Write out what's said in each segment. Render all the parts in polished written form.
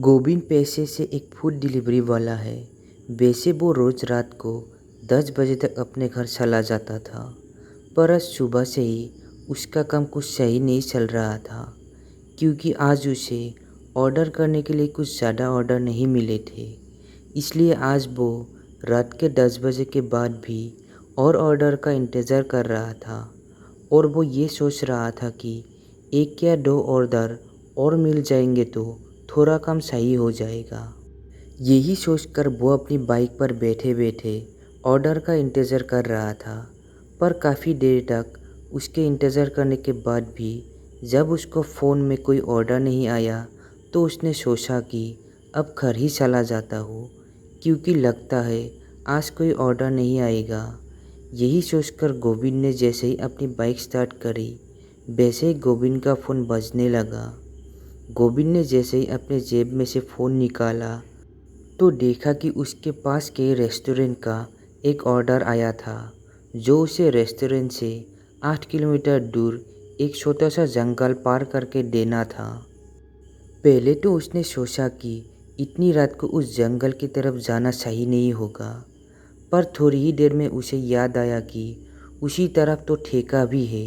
गोविंद पेशे से एक फूड डिलीवरी वाला है। वैसे वो रोज़ रात को 10 बजे तक अपने घर चला जाता था, पर आज सुबह से ही उसका काम कुछ सही नहीं चल रहा था, क्योंकि आज उसे ऑर्डर करने के लिए कुछ ज़्यादा ऑर्डर नहीं मिले थे। इसलिए आज वो रात के 10 बजे के बाद भी और ऑर्डर का इंतज़ार कर रहा था और वो ये सोच रहा था कि एक या दो ऑर्डर और मिल जाएंगे तो थोड़ा काम सही हो जाएगा। यही सोचकर वो अपनी बाइक पर बैठे बैठे ऑर्डर का इंतज़ार कर रहा था, पर काफ़ी देर तक उसके इंतज़ार करने के बाद भी जब उसको फ़ोन में कोई ऑर्डर नहीं आया तो उसने सोचा कि अब घर ही चला जाता हूँ, क्योंकि लगता है आज कोई ऑर्डर नहीं आएगा। यही सोचकर गोविंद ने जैसे ही अपनी बाइक स्टार्ट करी, वैसे ही गोविंद का फ़ोन बजने लगा। गोविंद ने जैसे ही अपने जेब में से फ़ोन निकाला तो देखा कि उसके पास के रेस्टोरेंट का एक ऑर्डर आया था, जो उसे रेस्टोरेंट से 8 किलोमीटर दूर एक छोटा सा जंगल पार करके देना था। पहले तो उसने सोचा कि इतनी रात को उस जंगल की तरफ जाना सही नहीं होगा, पर थोड़ी ही देर में उसे याद आया कि उसी तरफ तो ठेका भी है।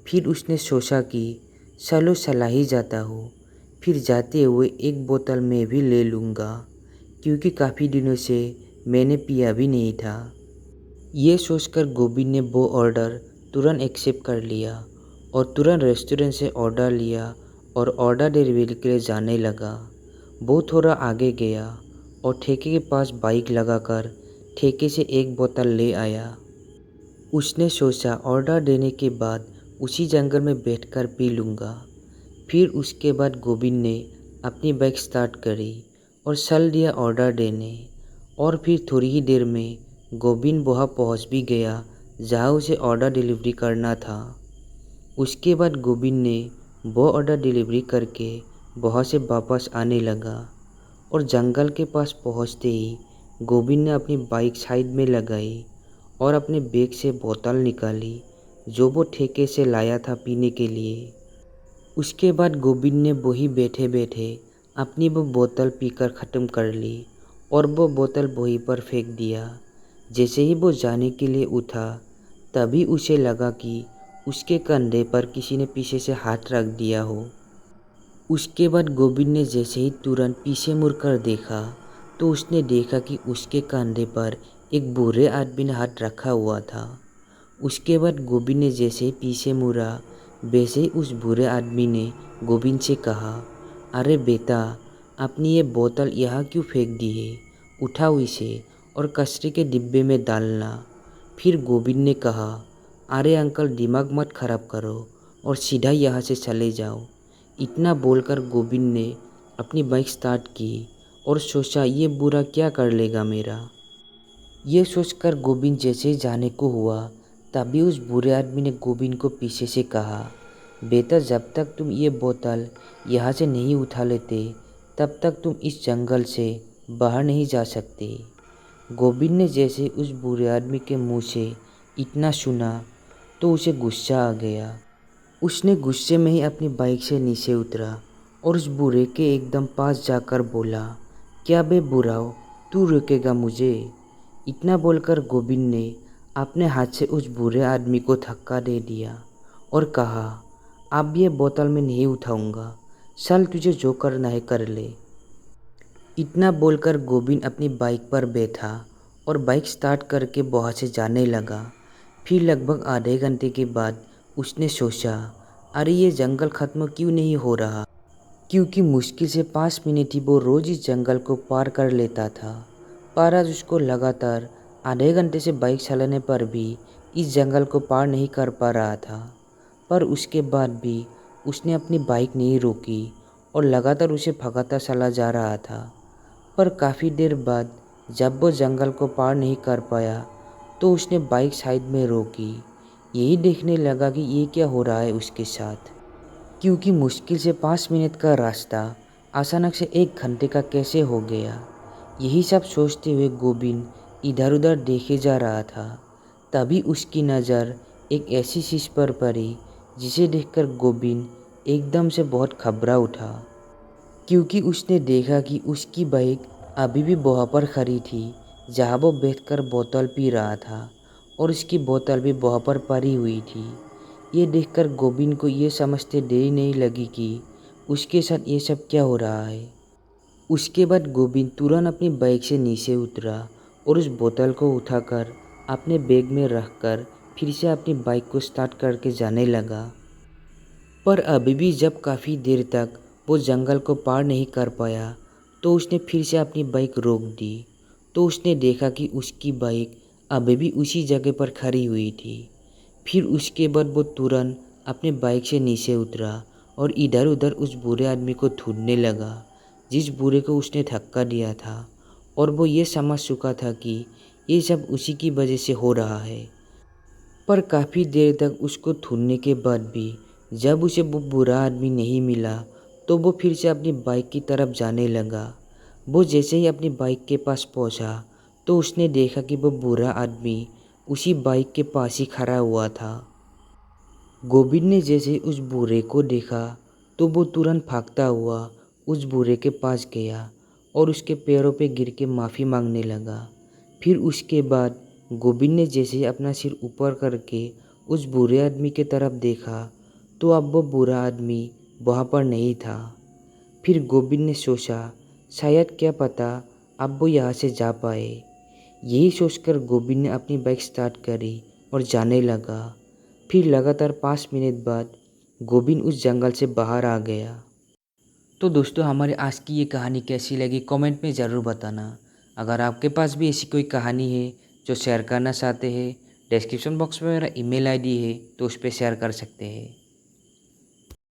फिर उसने सोचा कि चलो चला ही जाता हूँ, फिर जाते हुए एक बोतल मैं भी ले लूँगा, क्योंकि काफ़ी दिनों से मैंने पिया भी नहीं था। ये सोचकर गोविंद ने वो ऑर्डर तुरंत एक्सेप्ट कर लिया और तुरंत रेस्टोरेंट से ऑर्डर लिया और ऑर्डर डिलीवरी के लिए जाने लगा। वो थोड़ा आगे गया और ठेके के पास बाइक लगाकर ठेके से एक बोतल ले आया। उसने सोचा ऑर्डर देने के बाद उसी जंगल में बैठकर पी लूँगा। फिर उसके बाद गोविंद ने अपनी बाइक स्टार्ट करी और चल दिया ऑर्डर देने। और फिर थोड़ी ही देर में गोविंद वहाँ पहुँच भी गया जहाँ उसे ऑर्डर डिलीवरी करना था। उसके बाद गोविंद ने वो ऑर्डर डिलीवरी करके वहाँ से वापस आने लगा और जंगल के पास पहुँचते ही गोविंद ने अपनी बाइक साइड में लगाई और अपने बैग से बोतल निकाली, जो वो ठेके से लाया था पीने के लिए। उसके बाद गोविंद ने वही बैठे बैठे अपनी वो बोतल पीकर ख़त्म कर ली और वो बोतल वहीं पर फेंक दिया। जैसे ही वो जाने के लिए उठा, तभी उसे लगा कि उसके कंधे पर किसी ने पीछे से हाथ रख दिया हो। उसके बाद गोविंद ने जैसे ही तुरंत पीछे मुड़कर देखा तो उसने देखा कि उसके कंधे पर एक बूढ़े आदमी ने हाथ रखा हुआ था। उसके बाद गोविंद ने जैसे ही पीछे मुड़ा, वैसे ही उस बूढ़े आदमी ने गोविंद से कहा, अरे बेटा, अपनी ये बोतल यहाँ क्यों फेंक दी है? उठाओ इसे और कचरे के डिब्बे में डालना। फिर गोविंद ने कहा, अरे अंकल, दिमाग मत खराब करो और सीधा यहाँ से चले जाओ। इतना बोलकर गोविंद ने अपनी बाइक स्टार्ट की और सोचा ये बुरा क्या कर लेगा मेरा। ये सोचकर गोविंद जैसे ही जाने को हुआ, तभी उस बूढ़े आदमी ने गोविंद को पीछे से कहा, बेटा, जब तक तुम ये बोतल यहाँ से नहीं उठा लेते तब तक तुम इस जंगल से बाहर नहीं जा सकते। गोविंद ने जैसे उस बूढ़े आदमी के मुंह से इतना सुना तो उसे गुस्सा आ गया। उसने गुस्से में ही अपनी बाइक से नीचे उतरा और उस बूढ़े के एकदम पास जाकर बोला, क्या बे बुढ़ाओ, तू रोकेगा मुझे? इतना बोलकर गोविंद ने अपने हाथ से उस बूढ़े आदमी को धक्का दे दिया और कहा, अब ये बोतल मैं नहीं उठाऊंगा, चल तुझे जो करना है कर ले। इतना बोलकर गोविंद अपनी बाइक पर बैठा और बाइक स्टार्ट करके वहाँ से जाने लगा। फिर लगभग आधे घंटे के बाद उसने सोचा, अरे ये जंगल ख़त्म क्यों नहीं हो रहा, क्योंकि मुश्किल से 5 मिनट ही वो रोज़ इस जंगल को पार कर लेता था। पर आज उसको लगातार आधे घंटे से बाइक चलाने पर भी इस जंगल को पार नहीं कर पा रहा था। पर उसके बाद भी उसने अपनी बाइक नहीं रोकी और लगातार उसे भगाता चला जा रहा था। पर काफ़ी देर बाद जब वो जंगल को पार नहीं कर पाया तो उसने बाइक साइड में रोकी। यही देखने लगा कि ये क्या हो रहा है उसके साथ, क्योंकि मुश्किल से 5 मिनट का रास्ता अचानक से 1 घंटे का कैसे हो गया। यही सब सोचते हुए गोविंद इधर उधर देखे जा रहा था। तभी उसकी नज़र एक ऐसी चीज़ पर पड़ी जिसे देखकर गोविंद एकदम से बहुत घबरा उठा। क्योंकि उसने देखा कि उसकी बाइक अभी भी वहाँ पर खड़ी थी जहाँ वो बैठकर बोतल पी रहा था और उसकी बोतल भी वहाँ पर पड़ी हुई थी। ये देखकर गोविंद को ये समझते देरी नहीं लगी कि उसके साथ ये सब क्या हो रहा है। उसके बाद गोविंद तुरंत अपनी बाइक से नीचे उतरा और उस बोतल को उठाकर अपने बैग में रखकर फिर से अपनी बाइक को स्टार्ट करके जाने लगा। पर अभी भी जब काफ़ी देर तक वो जंगल को पार नहीं कर पाया तो उसने फिर से अपनी बाइक रोक दी। तो उसने देखा कि उसकी बाइक अभी भी उसी जगह पर खड़ी हुई थी। फिर उसके बाद वो तुरंत अपने बाइक से नीचे उतरा और इधर उधर उस बूढ़े आदमी को ढूंढने लगा जिस बूढ़े को उसने धक्का दिया था। और वो ये समझ चुका था कि ये सब उसी की वजह से हो रहा है। पर काफ़ी देर तक उसको ढूंढने के बाद भी जब उसे वो बुरा आदमी नहीं मिला तो वो फिर से अपनी बाइक की तरफ जाने लगा। वो जैसे ही अपनी बाइक के पास पहुंचा तो उसने देखा कि वो बुरा आदमी उसी बाइक के पास ही खड़ा हुआ था। गोविंद ने जैसे उस बूढ़े को देखा तो वो तुरंत भागता हुआ उस बूढ़े के पास गया और उसके पैरों पे गिर के माफ़ी मांगने लगा। फिर उसके बाद गोविंद ने जैसे ही अपना सिर ऊपर करके उस बूढ़े आदमी की तरफ देखा तो अब वो बुरा आदमी वहाँ पर नहीं था। फिर गोविंद ने सोचा शायद क्या पता अब वो यहाँ से जा पाए। यही सोचकर गोविंद ने अपनी बाइक स्टार्ट करी और जाने लगा। फिर लगातार 5 मिनट बाद गोविंद उस जंगल से बाहर आ गया। तो दोस्तों हमारी आज की ये कहानी कैसी लगी कमेंट में ज़रूर बताना। अगर आपके पास भी ऐसी कोई कहानी है जो शेयर करना चाहते हैं डिस्क्रिप्शन बॉक्स में मेरा ईमेल आईडी है तो उस पर शेयर कर सकते हैं।